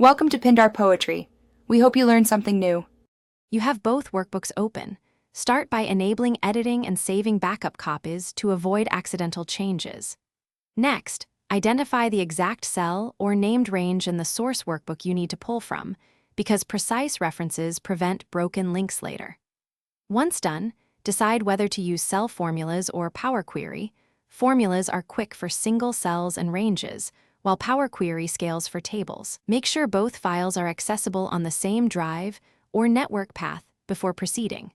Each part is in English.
Welcome to Pindar Poetry. We hope you learned something new. You have both workbooks open. Start by enabling editing and saving backup copies to avoid accidental changes. Next, identify the exact cell or named range in the source workbook you need to pull from, because precise references prevent broken links later. Once done, decide whether to use cell formulas or Power Query. Formulas are quick for single cells and ranges, while Power Query scales for tables. Make sure both files are accessible on the same drive or network path before proceeding.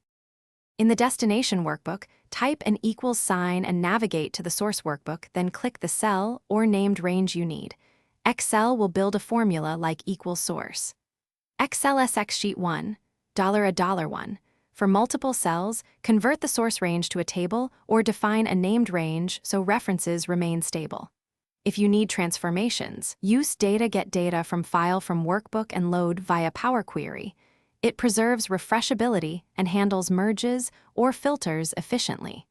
In the destination workbook, type an equals sign and navigate to the source workbook, then click the cell or named range you need. Excel will build a formula like equals source. XLSX sheet 1, $1. For multiple cells, convert the source range to a table or define a named range so references remain stable. If you need transformations, use data get data from file from workbook and load via Power Query. It preserves refreshability and handles merges or filters efficiently.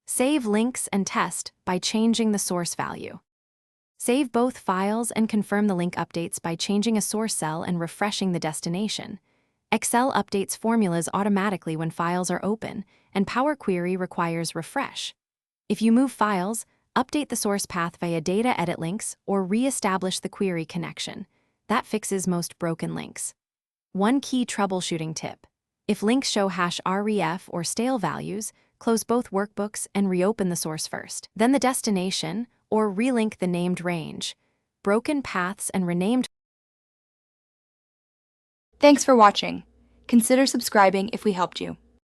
Save links and test by changing the source value. Save both files and confirm the link updates by changing a source cell and refreshing the destination. Excel updates formulas automatically when files are open, and Power Query requires refresh. If you move files, update the source path via data edit links or re-establish the query connection. That fixes most broken links. One key troubleshooting tip: if links show #ref or stale values, close both workbooks and reopen the source first, then the destination, or relink the named range. Broken paths and renamed. Thanks for watching. Consider subscribing if we helped you.